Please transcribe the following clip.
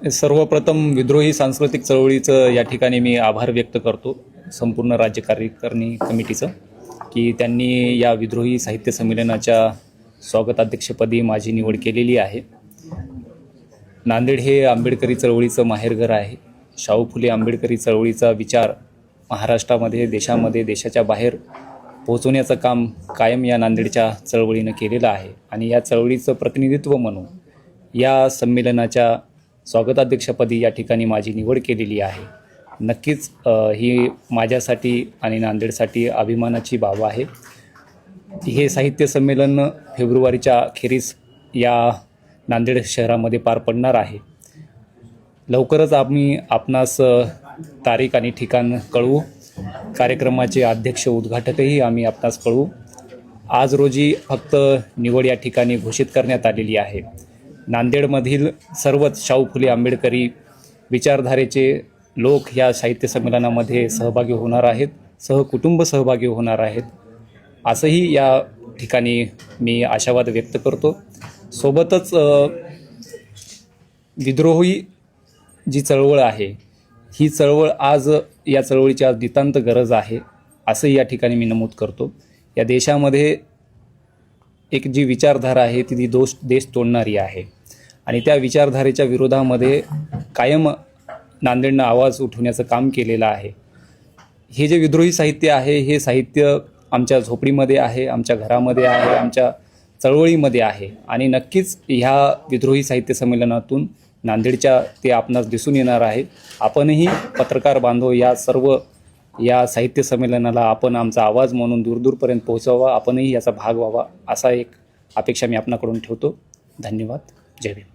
सर्वप्रथम विद्रोही सांस्कृतिक चळवळीचं या ठिकाणी मी आभार व्यक्त करतो संपूर्ण राज्य कार्यकारिणी कमिटीचं की त्यांनी या विद्रोही साहित्य संमेलनाच्या स्वागताध्यक्षपदी माझी निवड केलेली आहे। नांदेड हे आंबेडकरी चळवळीचं माहेरघर आहे। शाहू फुले आंबेडकरी चळवळीचा विचार महाराष्ट्रामध्ये देशामध्ये देशाच्या बाहेर पोहोचवण्याचं काम कायम या नांदेडच्या चळवळीनं केलेलं आहे आणि या चळवळीचं प्रतिनिधित्व म्हणून या संमेलनाच्या स्वागताध्यक्षपदी या ठिकाणी माझी निवड केलेली आहे। नक्कीच ही माझ्यासाठी आणि नांदेडसाठी अभिमानाची बाब आहे। हे साहित्य संमेलन फेब्रुवारीच्या अखेरीस या नांदेड शहरामध्ये पार पडणार आहे। लवकरच आम्ही आपणास तारीख आणि ठिकाण कळवू। कार्यक्रमाचे अध्यक्ष उद्घाटकही आम्ही आपणास कळवू। आज रोजी फक्त निवड या ठिकाणी घोषित करण्यात आलेली आहे। नांदेडमधील सर्वच शाहू फुले आंबेडकरी विचारधारेचे लोक या साहित्य संमेलनामध्ये सहभागी होणार आहेत, सहकुटुंब सहभागी होणार आहेत असंही या ठिकाणी मी आशावाद व्यक्त करतो। सोबतच विद्रोही जी चळवळ आहे ही चळवळ आज या चळवळीची आज नितांत गरज आहे असंही या ठिकाणी मी नमूद करतो। या देशामध्ये एक जी विचारधारा आहे ती देश तोडणारी आहे आणि त्या विचारधारेच्या विरोधामध्ये कायम नांदेडनं आवाज उठवण्याचं काम केलेलं आहे। हे जे विद्रोही साहित्य आहे हे साहित्य आमच्या झोपडीमध्ये आहे, आमच्या घरामध्ये आहे, आमच्या चळवळीमध्ये आहे आणि नक्कीच ह्या विद्रोही साहित्य संमेलनातून नांदेडच्या ते आपणास दिसून येणार आहे। आपणही पत्रकार बांधव या साहित्य संमेलनाला आपण आमचा आवाज म्हणून दूरदूरपर्यंत पोहोचवावा, आपणही याचा भाग व्हावा असा एक अपेक्षा मी आपणाकडून ठेवतो। धन्यवाद। जय भीम।